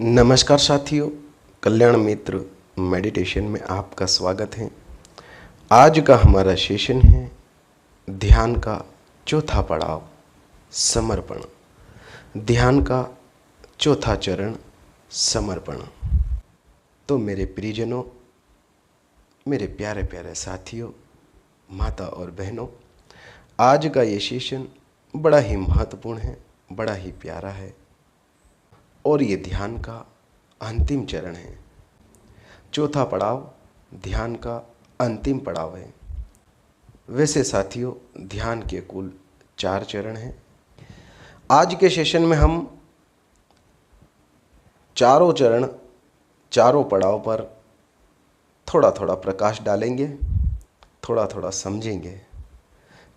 नमस्कार साथियों, कल्याण मित्र मेडिटेशन में आपका स्वागत है। आज का हमारा सेशन है ध्यान का चौथा पड़ाव, समर्पण। ध्यान का चौथा चरण, समर्पण। तो मेरे प्रियजनों, मेरे प्यारे प्यारे साथियों, माता और बहनों, आज का ये सेशन बड़ा ही महत्वपूर्ण है, बड़ा ही प्यारा है और ये ध्यान का अंतिम चरण है। चौथा पड़ाव ध्यान का अंतिम पड़ाव है। वैसे साथियों, ध्यान के कुल 4 चरण हैं। आज के सेशन में हम चारों चरण, चारों पड़ाव पर थोड़ा थोड़ा प्रकाश डालेंगे, थोड़ा थोड़ा समझेंगे,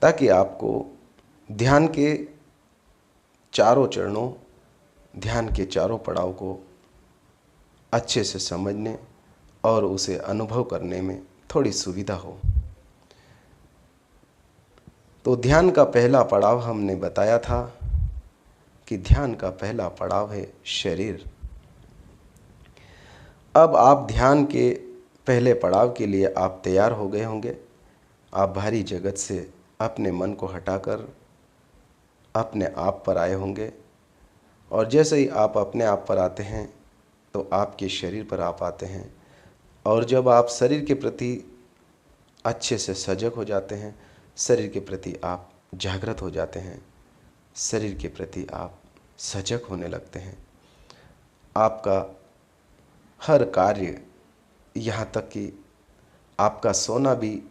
ताकि आपको ध्यान के चारों चरणों, ध्यान के चारों पड़ाव को अच्छे से समझने और उसे अनुभव करने में थोड़ी सुविधा हो। तो ध्यान का पहला पड़ाव हमने बताया था कि ध्यान का पहला पड़ाव है शरीर। अब आप ध्यान के पहले पड़ाव के लिए आप तैयार हो गए होंगे। आप बाहरी जगत से अपने मन को हटाकर अपने आप पर आए होंगे, और जैसे ही आप अपने आप पर आते हैं तो आपके शरीर पर आप आते हैं। और जब आप शरीर के प्रति अच्छे से सजग हो जाते हैं, शरीर के प्रति आप जागृत हो जाते हैं, शरीर के प्रति आप सजग होने लगते हैं, आपका हर कार्य, यहाँ तक कि आपका सोना भी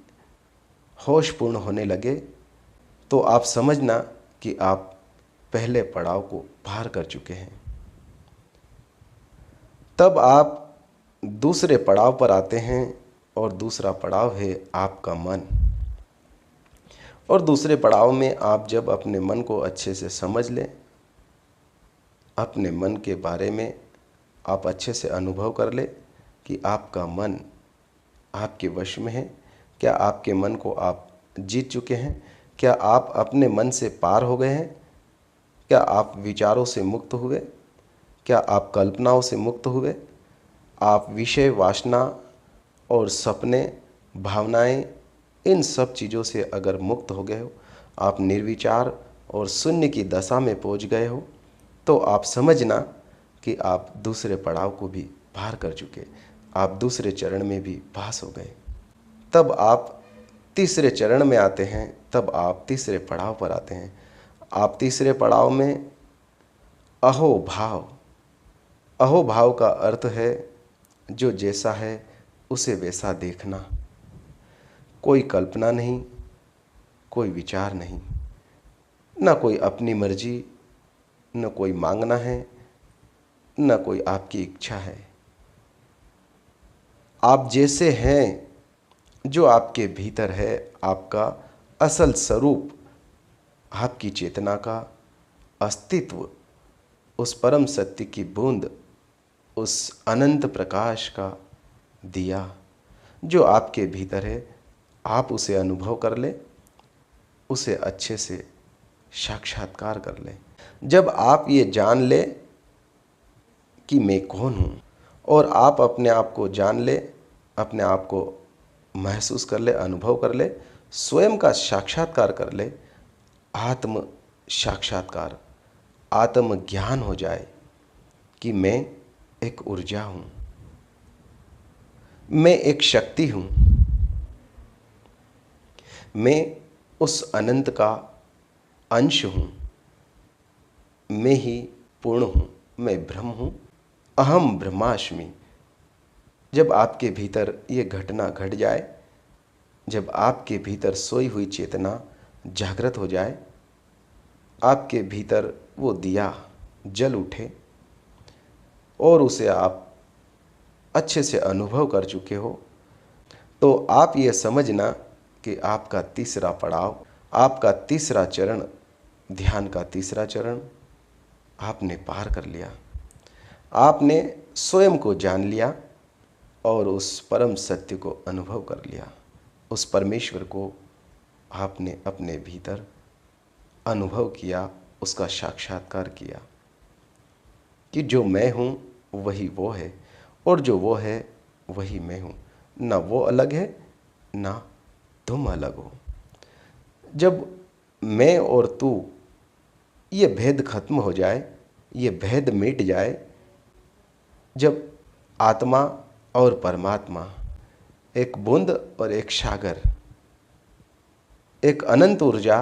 होशपूर्ण होने लगे, तो आप समझना कि आप पहले पड़ाव को पार कर चुके हैं। तब आप दूसरे पड़ाव पर आते हैं, और दूसरा पड़ाव है आपका मन। और दूसरे पड़ाव में आप जब अपने मन को अच्छे से समझ लें, अपने मन के बारे में आप अच्छे से अनुभव कर ले कि आपका मन आपके वश में है। क्या आपके मन को आप जीत चुके हैं? क्या आप अपने मन से पार हो गए हैं? क्या आप विचारों से मुक्त हुए? क्या आप कल्पनाओं से मुक्त हुए? आप विषय, वासना और सपने, भावनाएं, इन सब चीज़ों से अगर मुक्त हो गए हो, आप निर्विचार और शून्य की दशा में पहुंच गए हो, तो आप समझना कि आप दूसरे पड़ाव को भी पार कर चुके, आप दूसरे चरण में भी पास हो गए। तब आप तीसरे चरण में आते हैं, तब आप तीसरे पड़ाव पर आते हैं। आप तीसरे पड़ाव में अहोभाव। अहोभाव का अर्थ है जो जैसा है उसे वैसा देखना। कोई कल्पना नहीं, कोई विचार नहीं, न कोई अपनी मर्जी, न कोई मांगना है, न कोई आपकी इच्छा है। आप जैसे हैं, जो आपके भीतर है, आपका असल स्वरूप, आपकी चेतना का अस्तित्व, उस परम सत्य की बूंद, उस अनंत प्रकाश का दिया जो आपके भीतर है, आप उसे अनुभव कर ले, उसे अच्छे से साक्षात्कार कर ले। जब आप ये जान ले कि मैं कौन हूँ, और आप अपने आप को जान ले, अपने आप को महसूस कर ले, अनुभव कर ले, स्वयं का साक्षात्कार कर ले, आत्म साक्षात्कार, आत्म ज्ञान हो जाए कि मैं एक ऊर्जा हूँ, मैं एक शक्ति हूँ, मैं उस अनंत का अंश हूँ, मैं ही पूर्ण हूँ, मैं ब्रह्म हूँ, अहम ब्रह्मास्मि। जब आपके भीतर ये घटना घट जाए, जब आपके भीतर सोई हुई चेतना जागृत हो जाए, आपके भीतर वो दिया जल उठे और उसे आप अच्छे से अनुभव कर चुके हो, तो आप ये समझना कि आपका तीसरा पड़ाव, आपका तीसरा चरण, ध्यान का तीसरा चरण आपने पार कर लिया। आपने स्वयं को जान लिया और उस परम सत्य को अनुभव कर लिया। उस परमेश्वर को आपने अपने भीतर अनुभव किया, उसका साक्षात्कार किया कि जो मैं हूँ वही वो है, और जो वो है वही मैं हूँ। ना वो अलग है, ना तुम अलग हो। जब मैं और तू, ये भेद खत्म हो जाए, ये भेद मिट जाए, जब आत्मा और परमात्मा, एक बूंद और एक सागर, एक अनंत ऊर्जा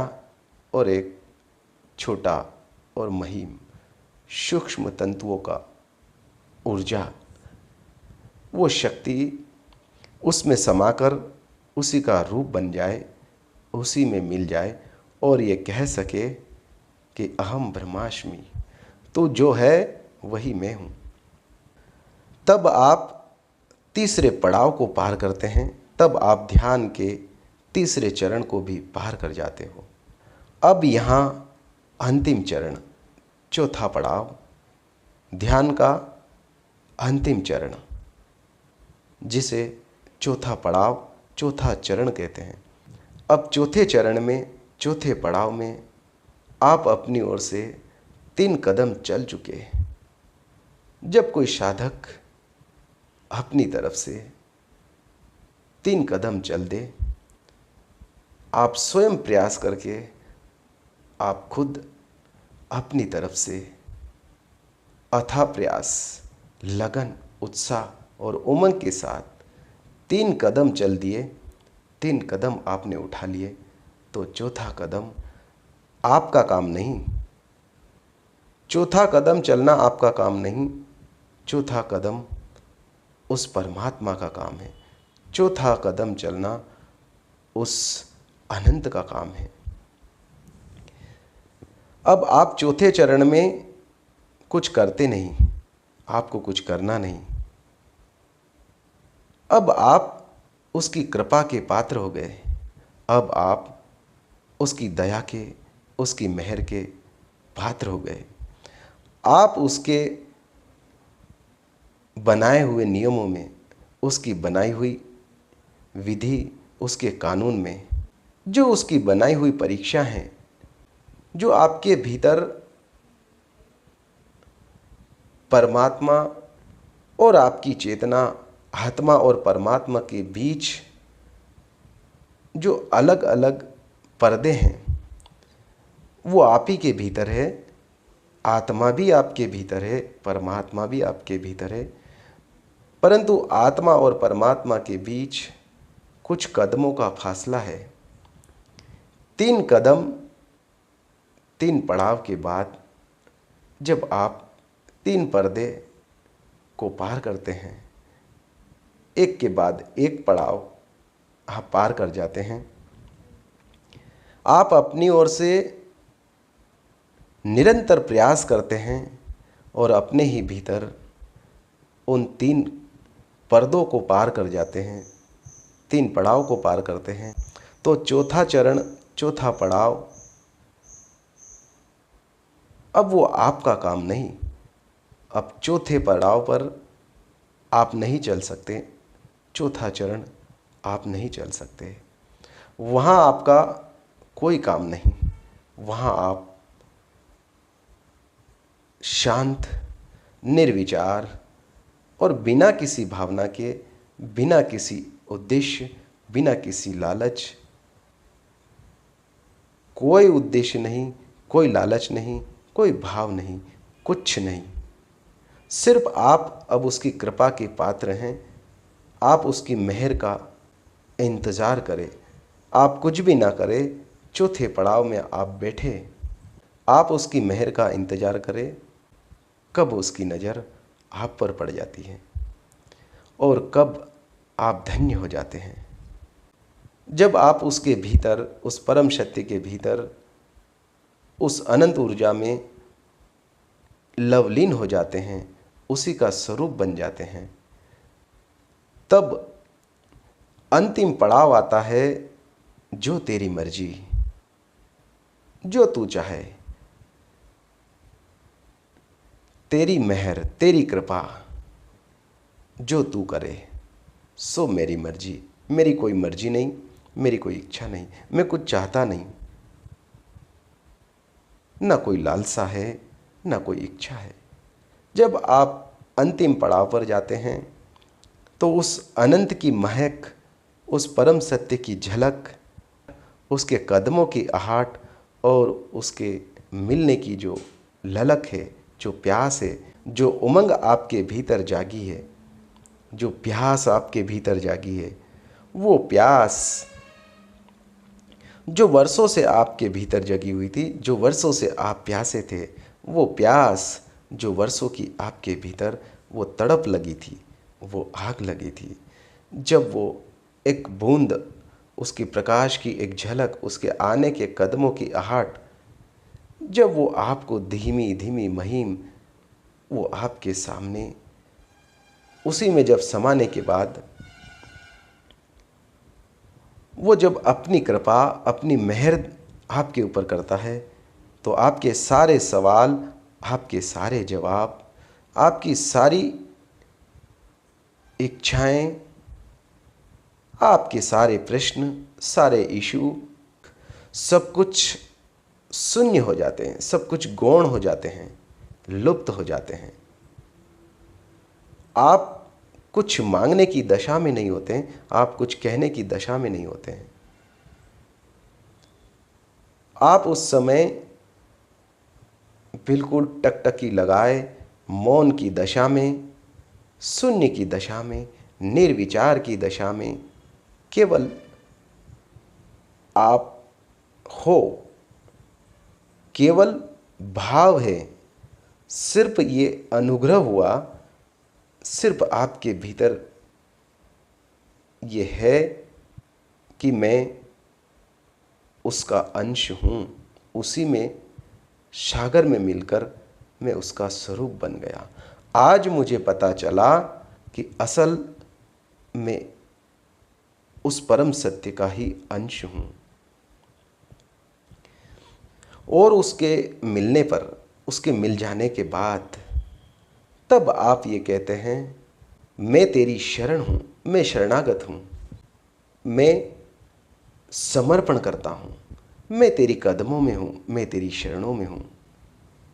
और एक छोटा और महीम सूक्ष्म तंतुओं का ऊर्जा, वो शक्ति उसमें समाकर उसी का रूप बन जाए, उसी में मिल जाए, और ये कह सके कि अहम ब्रह्मास्मि, तो जो है वही मैं हूँ। तब आप तीसरे पड़ाव को पार करते हैं, तब आप ध्यान के तीसरे चरण को भी पार कर जाते हो। अब यहाँ अंतिम चरण, चौथा पड़ाव, ध्यान का अंतिम चरण, जिसे चौथा पड़ाव, चौथा चरण कहते हैं। अब चौथे चरण में, चौथे पड़ाव में आप अपनी ओर से 3 कदम चल चुके हैं। जब कोई साधक अपनी तरफ से 3 कदम चल दे, आप स्वयं प्रयास करके, आप खुद अपनी तरफ से अथाह प्रयास, लगन, उत्साह और उमंग के साथ 3 कदम चल दिए, 3 कदम आपने उठा लिए, तो चौथा कदम आपका काम नहीं, चौथा कदम चलना आपका काम नहीं, चौथा कदम उस परमात्मा का काम है, चौथा कदम चलना उस अनंत का काम है। अब आप चौथे चरण में कुछ करते नहीं, आपको कुछ करना नहीं। अब आप उसकी कृपा के पात्र हो गए, अब आप उसकी दया के, उसकी मेहर के पात्र हो गए। आप उसके बनाए हुए नियमों में, उसकी बनाई हुई विधि, उसके कानून में, जो उसकी बनाई हुई परीक्षा हैं, जो आपके भीतर परमात्मा और आपकी चेतना, आत्मा और परमात्मा के बीच जो अलग अलग पर्दे हैं, वो आप ही के भीतर है। आत्मा भी आपके भीतर है, परमात्मा भी आपके भीतर है, परंतु आत्मा और परमात्मा के बीच कुछ कदमों का फासला है। 3 कदम, 3 पड़ाव के बाद जब आप 3 पर्दे को पार करते हैं, एक के बाद एक पड़ाव आप पार कर जाते हैं, आप अपनी ओर से निरंतर प्रयास करते हैं और अपने ही भीतर उन 3 पर्दों को पार कर जाते हैं, 3 पड़ाव को पार करते हैं, तो चौथा चरण, चौथा पड़ाव, अब वो आपका काम नहीं। अब चौथे पड़ाव पर आप नहीं चल सकते, चौथा चरण आप नहीं चल सकते, वहाँ आपका कोई काम नहीं। वहाँ आप शांत, निर्विचार और बिना किसी भावना के, बिना किसी उद्देश्य, बिना किसी लालच, कोई उद्देश्य नहीं, कोई लालच नहीं, कोई भाव नहीं, कुछ नहीं, सिर्फ आप अब उसकी कृपा के पात्र हैं। आप उसकी मेहर का इंतज़ार करें, आप कुछ भी ना करें, चौथे पड़ाव में आप बैठे, आप उसकी मेहर का इंतज़ार करें कब उसकी नज़र आप पर पड़ जाती है और कब आप धन्य हो जाते हैं। जब आप उसके भीतर, उस परम सत्य के भीतर, उस अनंत ऊर्जा में लवलीन हो जाते हैं, उसी का स्वरूप बन जाते हैं, तब अंतिम पड़ाव आता है, जो तेरी मर्जी, जो तू चाहे, तेरी मेहर, तेरी कृपा, जो तू करे सो मेरी मर्जी। मेरी कोई मर्जी नहीं, मेरी कोई इच्छा नहीं, मैं कुछ चाहता नहीं, ना कोई लालसा है, ना कोई इच्छा है। जब आप अंतिम पड़ाव पर जाते हैं तो उस अनंत की महक, उस परम सत्य की झलक, उसके कदमों की आहट और उसके मिलने की जो ललक है, जो प्यास है, जो उमंग आपके भीतर जागी है, जो प्यास आपके भीतर जागी है, वो प्यास जो वर्षों से आपके भीतर जगी हुई थी, जो वर्षों से आप प्यासे थे, वो प्यास जो वर्षों की आपके भीतर वो तड़प लगी थी, वो आग लगी थी, जब वो एक बूंद, उसकी प्रकाश की एक झलक, उसके आने के कदमों की आहट, जब वो आपको धीमी धीमी महीम वो आपके सामने, उसी में जब समाने के बाद वो जब अपनी कृपा, अपनी मेहर आपके ऊपर करता है, तो आपके सारे सवाल, आपके सारे जवाब, आपकी सारी इच्छाएं, आपके सारे प्रश्न, सारे इशू, सब कुछ शून्य हो जाते हैं, सब कुछ गौण हो जाते हैं, लुप्त हो जाते हैं। आप कुछ मांगने की दशा में नहीं होते हैं, आप कुछ कहने की दशा में नहीं होते हैं। आप उस समय बिल्कुल टकटकी लगाए मौन की दशा में, शून्य की दशा में, निर्विचार की दशा में केवल आप हो, केवल भाव है। सिर्फ ये अनुग्रह हुआ, सिर्फ आपके भीतर ये है कि मैं उसका अंश हूँ, उसी में सागर में मिलकर मैं उसका स्वरूप बन गया। आज मुझे पता चला कि असल में उस परम सत्य का ही अंश हूँ। और उसके मिलने पर, उसके मिल जाने के बाद तब आप ये कहते हैं, मैं तेरी शरण हूँ, मैं शरणागत हूँ, मैं समर्पण करता हूँ, मैं तेरी कदमों में हूँ, मैं तेरी शरणों में हूँ,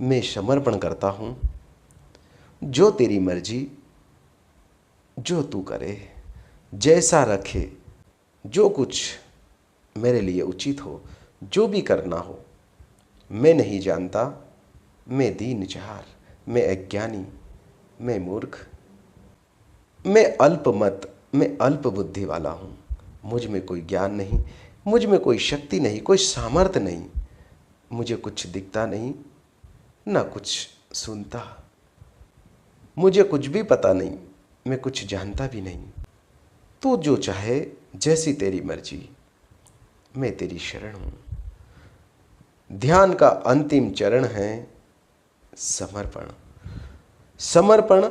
मैं समर्पण करता हूँ। जो तेरी मर्जी, जो तू करे, जैसा रखे, जो कुछ मेरे लिए उचित हो, जो भी करना हो। मैं नहीं जानता, मैं दीनजार, मैं अज्ञानी, मैं मूर्ख, मैं अल्पमत, मैं अल्प बुद्धि वाला हूँ। मुझ में कोई ज्ञान नहीं, मुझ में कोई शक्ति नहीं, कोई सामर्थ्य नहीं, मुझे कुछ दिखता नहीं, ना कुछ सुनता, मुझे कुछ भी पता नहीं, मैं कुछ जानता भी नहीं। तू जो चाहे, जैसी तेरी मर्जी, मैं तेरी शरण हूँ। ध्यान का अंतिम चरण है समर्पण। समर्पण,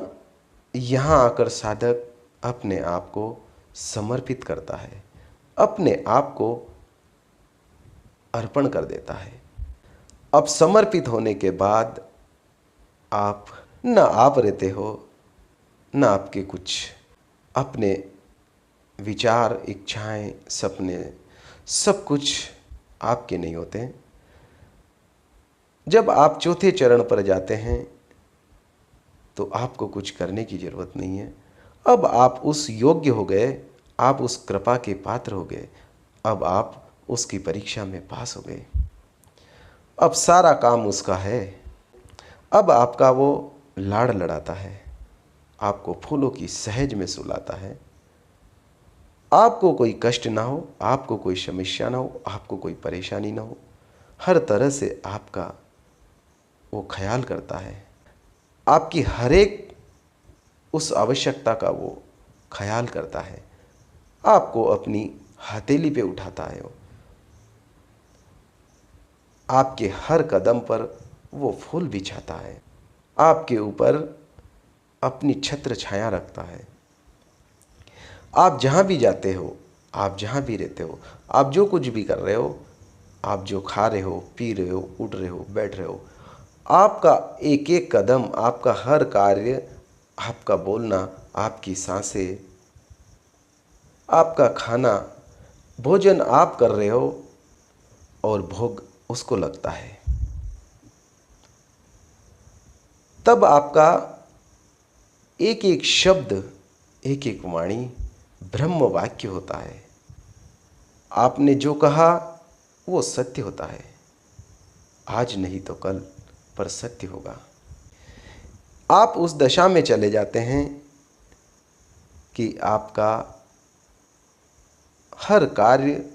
यहाँ आकर साधक अपने आप को समर्पित करता है, अपने आप को अर्पण कर देता है। अब समर्पित होने के बाद आप न आप रहते हो, न आपके कुछ अपने विचार, इच्छाएं, सपने, सब कुछ आपके नहीं होते। जब आप चौथे चरण पर जाते हैं तो आपको कुछ करने की ज़रूरत नहीं है। अब आप उस योग्य हो गए, आप उस कृपा के पात्र हो गए, अब आप उसकी परीक्षा में पास हो गए। अब सारा काम उसका है। अब आपका वो लाड़ लड़ाता है, आपको फूलों की सहज में सुलाता है। आपको कोई कष्ट ना हो, आपको कोई समस्या ना हो, आपको कोई परेशानी ना हो, हर तरह से आपका वो ख्याल करता है। आपकी हर एक उस आवश्यकता का वो ख्याल करता है। आपको अपनी हथेली पे उठाता है वो, आपके हर कदम पर वो फूल बिछाता है, आपके ऊपर अपनी छत्र छाया रखता है। आप जहाँ भी जाते हो, आप जहाँ भी रहते हो, आप जो कुछ भी कर रहे हो, आप जो खा रहे हो, पी रहे हो, उठ रहे हो, बैठ रहे हो, आपका एक एक कदम, आपका हर कार्य, आपका बोलना, आपकी सांसें, आपका खाना, भोजन आप कर रहे हो और भोग उसको लगता है। तब आपका एक एक शब्द, एक एक वाणी ब्रह्म वाक्य होता है। आपने जो कहा वो सत्य होता है, आज नहीं तो कल पर सत्य होगा। आप उस दशा में चले जाते हैं कि आपका हर कार्य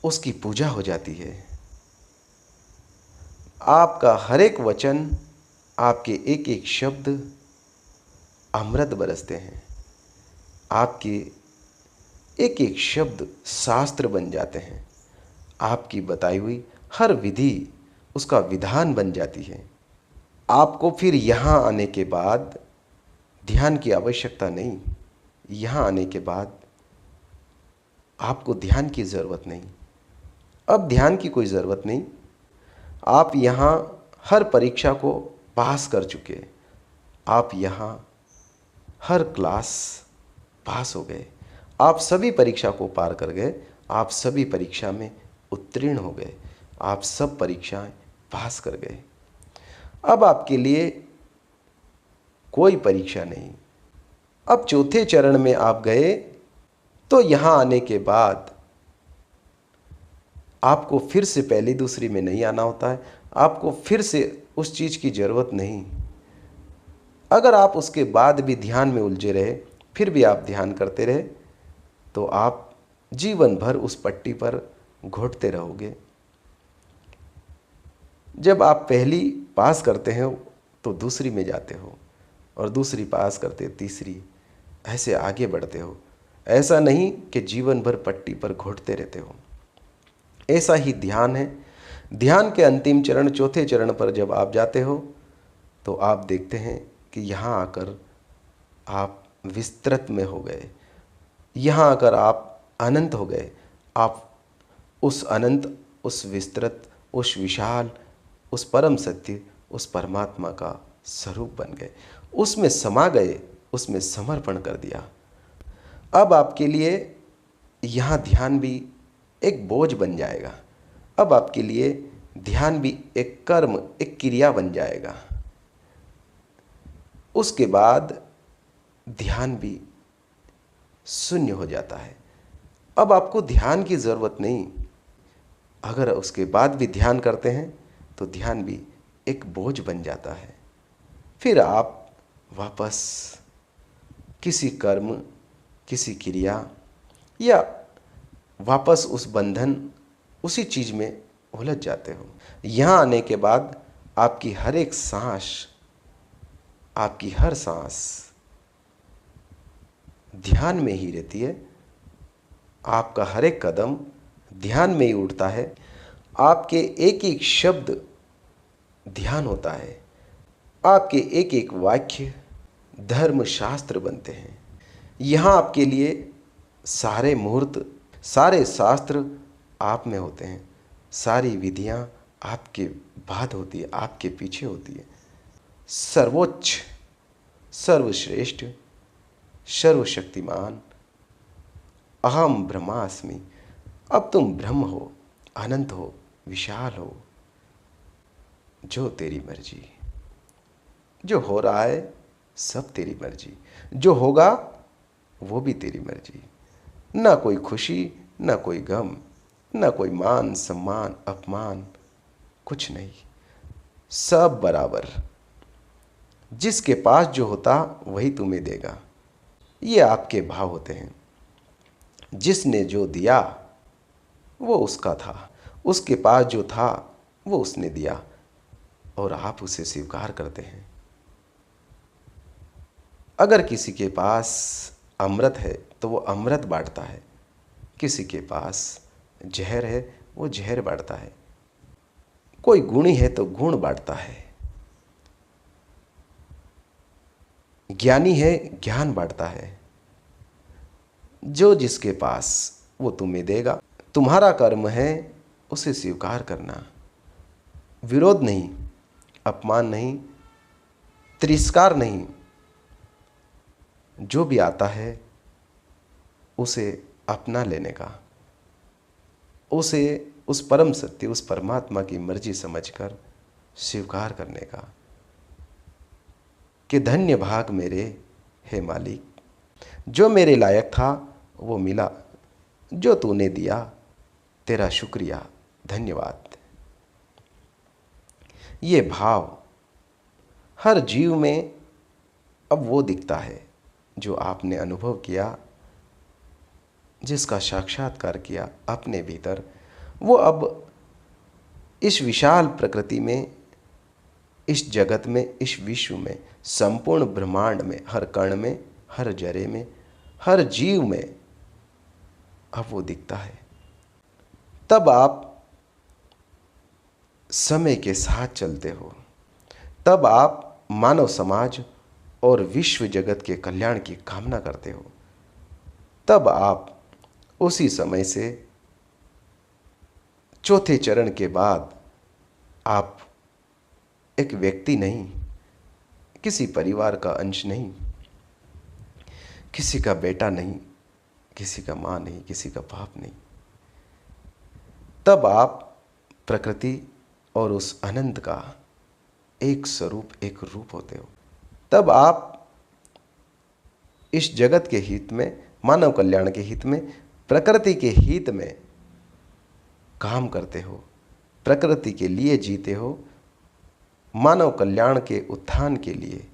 उसकी पूजा हो जाती है। आपका हर एक वचन, आपके एक एक शब्द अमृत बरसते हैं। आपके एक एक शब्द शास्त्र बन जाते हैं। आपकी बताई हुई हर विधि उसका विधान बन जाती है। आपको फिर यहाँ आने के बाद ध्यान की आवश्यकता नहीं। यहाँ आने के बाद आपको ध्यान की ज़रूरत नहीं। अब ध्यान की कोई ज़रूरत नहीं। आप यहाँ हर परीक्षा को पास कर चुके। आप यहाँ हर क्लास पास हो गए। आप सभी परीक्षा को पार कर गए। आप सभी परीक्षा में उत्तीर्ण हो गए। आप सब परीक्षाएं पास कर गए। अब आपके लिए कोई परीक्षा नहीं। अब चौथे चरण में आप गए तो यहाँ आने के बाद आपको फिर से पहली दूसरी में नहीं आना होता है। आपको फिर से उस चीज़ की ज़रूरत नहीं। अगर आप उसके बाद भी ध्यान में उलझे रहे, फिर भी आप ध्यान करते रहे, तो आप जीवन भर उस पट्टी पर घोटते रहोगे। जब आप पहली पास करते हो तो दूसरी में जाते हो, और दूसरी पास करते तीसरी, ऐसे आगे बढ़ते हो। ऐसा नहीं कि जीवन भर पट्टी पर घोटते रहते हो। ऐसा ही ध्यान है। ध्यान के अंतिम चरण, चौथे चरण पर जब आप जाते हो तो आप देखते हैं कि यहाँ आकर आप विस्तृत में हो गए। यहाँ आकर आप अनंत हो गए। आप उस अनंत, उस विस्तृत, उस विशाल, उस परम सत्य, उस परमात्मा का स्वरूप बन गए। उसमें समा गए, उसमें समर्पण कर दिया। अब आपके लिए यहाँ ध्यान भी एक बोझ बन जाएगा। अब आपके लिए ध्यान भी एक कर्म, एक क्रिया बन जाएगा। उसके बाद ध्यान भी शून्य हो जाता है। अब आपको ध्यान की ज़रूरत नहीं। अगर उसके बाद भी ध्यान करते हैं तो ध्यान भी एक बोझ बन जाता है। फिर आप वापस किसी कर्म, किसी क्रिया, या वापस उस बंधन, उसी चीज़ में उलझ जाते हो। यहाँ आने के बाद आपकी हर एक सांस, आपकी हर सांस ध्यान में ही रहती है। आपका हर एक कदम ध्यान में ही उठता है। आपके एक एक शब्द ध्यान होता है। आपके एक एक वाक्य धर्म शास्त्र बनते हैं। यहाँ आपके लिए सारे मुहूर्त, सारे शास्त्र आप में होते हैं। सारी विधियाँ आपके बाद होती है, आपके पीछे होती है। सर्वोच्च, सर्वश्रेष्ठ, सर्वशक्तिमान अहम ब्रह्मास्मि। अब तुम ब्रह्म हो, अनंत हो, विशाल हो। जो तेरी मर्जी, जो हो रहा है सब तेरी मर्जी, जो होगा वो भी तेरी मर्जी। ना कोई खुशी, ना कोई गम, ना कोई मान सम्मान अपमान, कुछ नहीं, सब बराबर। जिसके पास जो होता वही तुम्हें देगा। ये आपके भाव होते हैं। जिसने जो दिया वो उसका था, उसके पास जो था वो उसने दिया, और आप उसे स्वीकार करते हैं। अगर किसी के पास अमृत है तो वो अमृत बांटता है। किसी के पास जहर है वो जहर बांटता है। कोई गुणी है तो गुण बांटता है। ज्ञानी है, ज्ञान बांटता है। जो जिसके पास वो तुम्हें देगा। तुम्हारा कर्म है उसे स्वीकार करना। विरोध नहीं, अपमान नहीं, तिरस्कार नहीं। जो भी आता है उसे अपना लेने का, उसे उस परम सत्य, उस परमात्मा की मर्जी समझकर स्वीकार करने का। कि धन्य भाग मेरे हे मालिक, जो मेरे लायक था वो मिला, जो तूने दिया तेरा शुक्रिया धन्यवाद। ये भाव हर जीव में अब वो दिखता है जो आपने अनुभव किया, जिसका साक्षात्कार किया अपने भीतर। वो अब इस विशाल प्रकृति में, इस जगत में, इस विश्व में, संपूर्ण ब्रह्मांड में, हर कण में, हर जरे में, हर जीव में अब वो दिखता है। तब आप समय के साथ चलते हो, तब आप मानव समाज और विश्व जगत के कल्याण की कामना करते हो। तब आप उसी समय से चौथे चरण के बाद आप एक व्यक्ति नहीं, किसी परिवार का अंश नहीं, किसी का बेटा नहीं, किसी का माँ नहीं, किसी का बाप नहीं। तब आप प्रकृति और उस अनंत का एक स्वरूप, एक रूप होते हो। तब आप इस जगत के हित में, मानव कल्याण के हित में, प्रकृति के हित में काम करते हो, प्रकृति के लिए जीते हो, मानव कल्याण के उत्थान के लिए,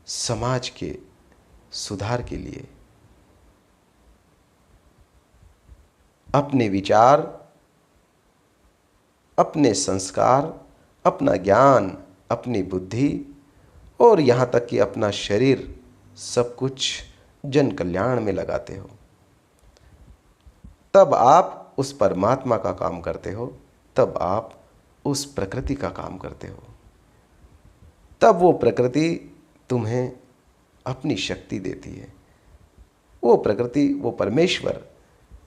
समाज के सुधार के लिए। अपने विचार, अपने संस्कार, अपना ज्ञान, अपनी बुद्धि और यहाँ तक कि अपना शरीर, सब कुछ जन कल्याण में लगाते हो। तब आप उस परमात्मा का काम करते हो, तब आप उस प्रकृति का काम करते हो। तब वो प्रकृति तुम्हें अपनी शक्ति देती है। वो प्रकृति, वो परमेश्वर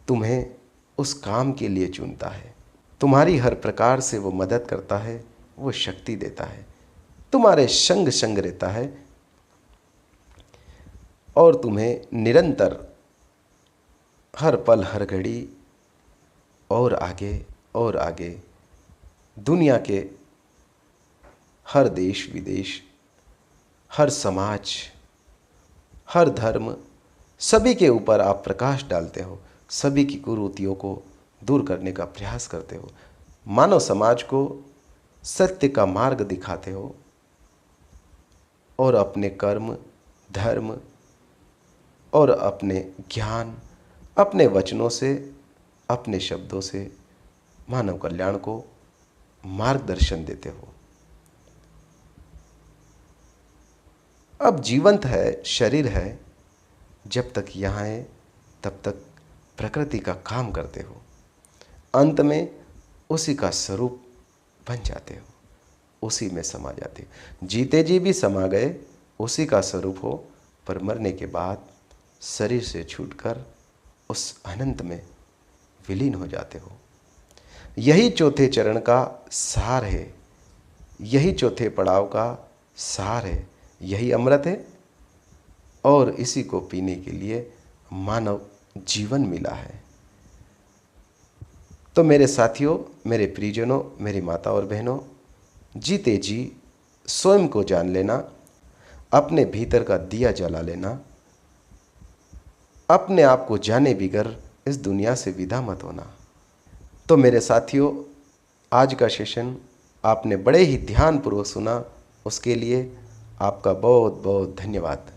तुम्हें उस काम के लिए चुनता है। तुम्हारी हर प्रकार से वो मदद करता है, वो शक्ति देता है, तुम्हारे संग संग रहता है और तुम्हें निरंतर हर पल, हर घड़ी और आगे और आगे, दुनिया के हर देश विदेश, हर समाज, हर धर्म, सभी के ऊपर आप प्रकाश डालते हो, सभी की कुरीतियों को दूर करने का प्रयास करते हो, मानव समाज को सत्य का मार्ग दिखाते हो और अपने कर्म, धर्म और अपने ज्ञान, अपने वचनों से, अपने शब्दों से मानव कल्याण को मार्गदर्शन देते हो। अब जीवंत है, शरीर है, जब तक यहाँ है तब तक प्रकृति का काम करते हो, अंत में उसी का स्वरूप बन जाते हो, उसी में समा जाते हो। जीते जी भी समा गए, उसी का स्वरूप हो, पर मरने के बाद शरीर से छूटकर उस अनंत में विलीन हो जाते हो। यही चौथे चरण का सार है, यही चौथे पड़ाव का सार है, यही अमृत है और इसी को पीने के लिए मानव जीवन मिला है। तो मेरे साथियों, मेरे प्रियजनों, मेरी माता और बहनों, जीते जी स्वयं को जान लेना, अपने भीतर का दिया जला लेना, अपने आप को जाने बिगर इस दुनिया से विदा मत होना। तो मेरे साथियों, आज का सेशन आपने बड़े ही ध्यानपूर्वक सुना, उसके लिए आपका बहुत बहुत धन्यवाद।